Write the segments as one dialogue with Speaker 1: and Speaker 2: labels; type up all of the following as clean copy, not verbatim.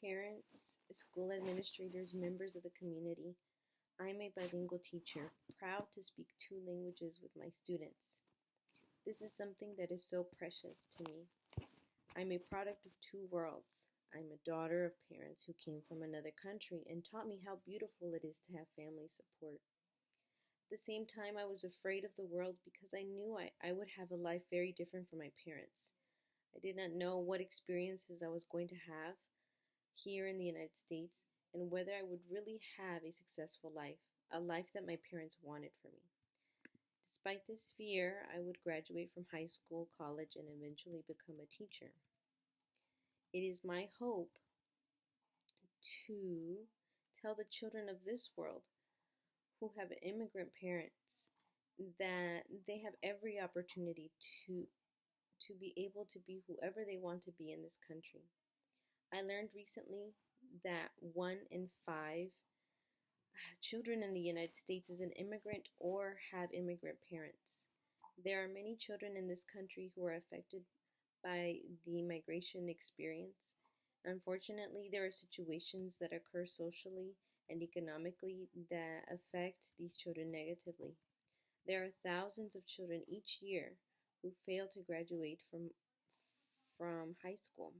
Speaker 1: parents, school administrators, members of the community. I'm a bilingual teacher, proud to speak two languages with my students. This is something that is so precious to me. I'm a product of two worlds. I'm a daughter of parents who came from another country and taught me how beautiful it is to have family support. At the same time, I was afraid of the world because I knew I would have a life very different from my parents. I did not know what experiences I was going to have here in the United States and whether I would really have a successful life, a life that my parents wanted for me. Despite this fear, I would graduate from high school, college, and eventually become a teacher. It is my hope to tell the children of this world who have immigrant parents that they have every opportunity to be able to be whoever they want to be in this country. I learned recently that 1 in 5 children in the United States is an immigrant or have immigrant parents. There are many children in this country who are affected by the migration experience. Unfortunately, there are situations that occur socially and economically that affect these children negatively. There are thousands of children each year who fail to graduate from high school.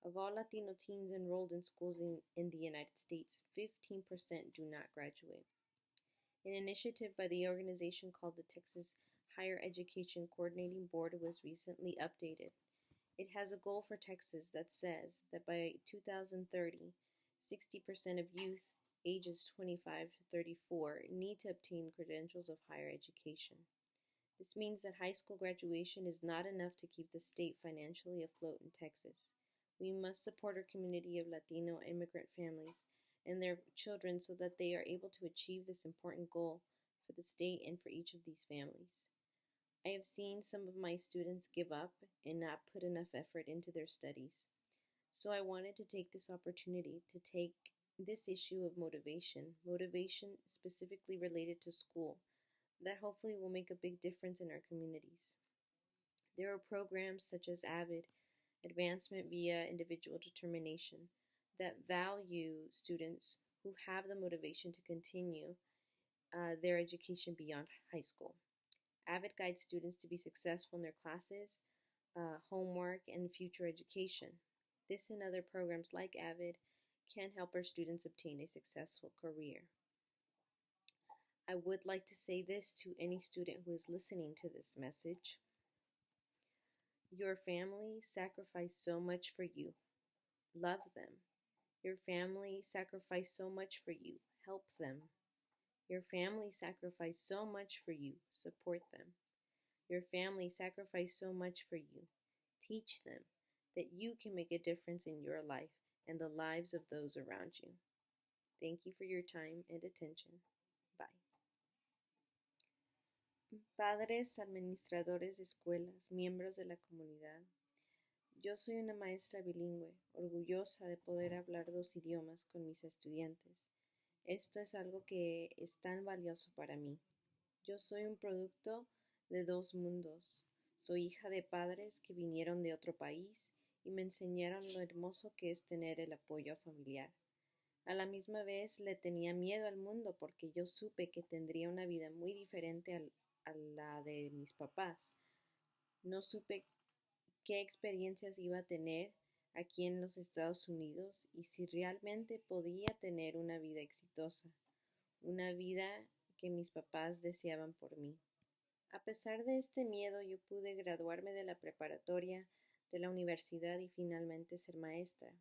Speaker 1: Of all Latino teens enrolled in schools in the United States, 15% do not graduate. An initiative by the organization called the Texas Higher Education Coordinating Board was recently updated. It has a goal for Texas that says that by 2030, 60% of youth ages 25 to 34 need to obtain credentials of higher education. This means that high school graduation is not enough to keep the state financially afloat in Texas. We must support our community of Latino immigrant families and their children so that they are able to achieve this important goal for the state and for each of these families. I have seen some of my students give up and not put enough effort into their studies. So I wanted to take this opportunity to take this issue of motivation specifically related to school, that hopefully will make a big difference in our communities. There are programs such as AVID, Advancement via Individual Determination, that value students who have the motivation to continue their education beyond high school. AVID guides students to be successful in their classes, homework, and future education. This and other programs like AVID can help our students obtain a successful career. I would like to say this to any student who is listening to this message. Your family sacrificed so much for you. Love them. Your family sacrificed so much for you. Help them. Your family sacrificed so much for you. Support them. Your family sacrificed so much for you. Teach them that you can make a difference in your life and the lives of those around you. Thank you for your time and attention. Bye. Padres, administradores de escuelas, miembros de la comunidad. Yo soy una maestra bilingüe, orgullosa de poder hablar 2 idiomas con mis estudiantes. Esto es algo que es tan valioso para mí. Yo soy un producto de 2 mundos. Soy hija de padres que vinieron de otro país y me enseñaron lo hermoso que es tener el apoyo familiar. A la misma vez le tenía miedo al mundo porque yo supe que tendría una vida muy diferente a la de mis papás. No supe qué experiencias iba a tener aquí en los Estados Unidos y si realmente podía tener una vida exitosa, una vida que mis papás deseaban por mí. A pesar de este miedo, yo pude graduarme de la preparatoria, de la universidad y finalmente ser maestra.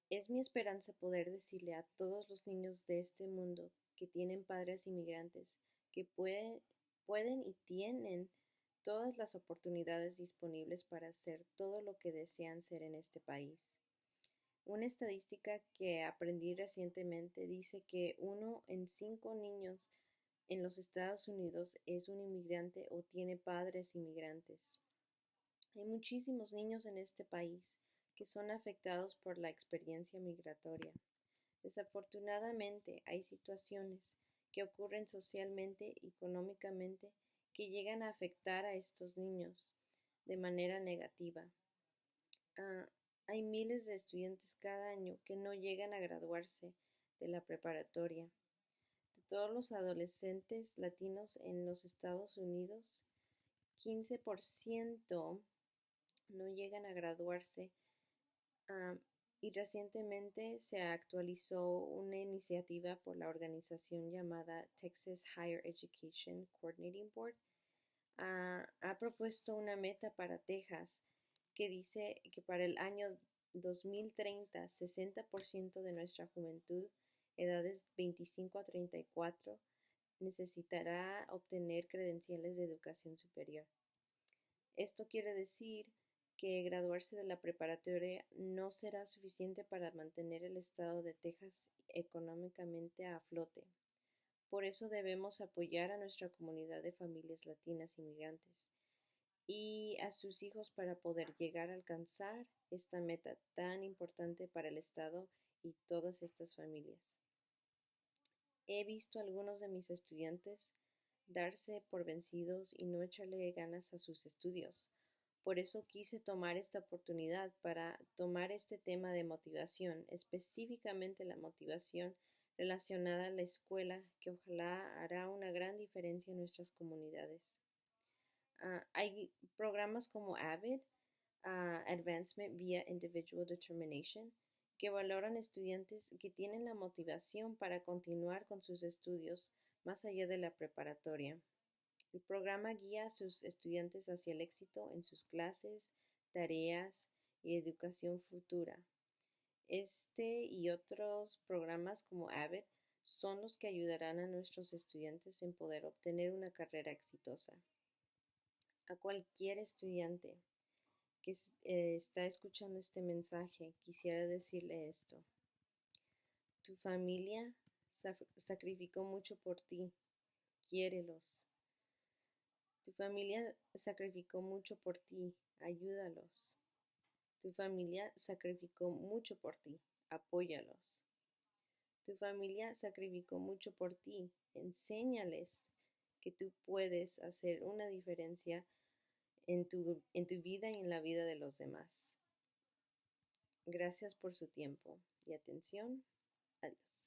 Speaker 1: Es mi esperanza poder decirle a todos los niños de este mundo que tienen padres inmigrantes que pueden y tienen todas las oportunidades disponibles para hacer todo lo que desean ser en este país. Una estadística que aprendí recientemente dice que 1 en 5 niños en los Estados Unidos es un inmigrante o tiene padres inmigrantes. Hay muchísimos niños en este país que son afectados por la experiencia migratoria. Desafortunadamente, hay situaciones que ocurren socialmente y económicamente que llegan a afectar a estos niños de manera negativa. Hay miles de estudiantes cada año que no llegan a graduarse de la preparatoria. De todos los adolescentes latinos en los Estados Unidos, 15% no llegan a graduarse. Ah, y recientemente se actualizó una iniciativa por la organización llamada Texas Higher Education Coordinating Board. Ha propuesto una meta para Texas que dice que para el año 2030, 60% de nuestra juventud, edades 25 a 34, necesitará obtener credenciales de educación superior. Esto quiere decir que graduarse de la preparatoria no será suficiente para mantener el estado de Texas económicamente a flote. Por eso debemos apoyar a nuestra comunidad de familias latinas inmigrantes y a sus hijos para poder llegar a alcanzar esta meta tan importante para el Estado y todas estas familias. He visto a algunos de mis estudiantes darse por vencidos y no echarle ganas a sus estudios. Por eso quise tomar esta oportunidad para tomar este tema de motivación, específicamente la motivación relacionada a la escuela, que ojalá hará una gran diferencia en nuestras comunidades. Hay programas como AVID, Advancement via Individual Determination, que valoran estudiantes que tienen la motivación para continuar con sus estudios más allá de la preparatoria. El programa guía a sus estudiantes hacia el éxito en sus clases, tareas y educación futura. Este y otros programas como AVID son los que ayudarán a nuestros estudiantes en poder obtener una carrera exitosa. A cualquier estudiante que está escuchando este mensaje, quisiera decirle esto. Tu familia sacrificó mucho por ti. Quiérelos. Tu familia sacrificó mucho por ti. Ayúdalos. Tu familia sacrificó mucho por ti. Apóyalos. Tu familia sacrificó mucho por ti. Enséñales que tú puedes hacer una diferencia en tu vida y en la vida de los demás. Gracias por su tiempo y atención. Adiós.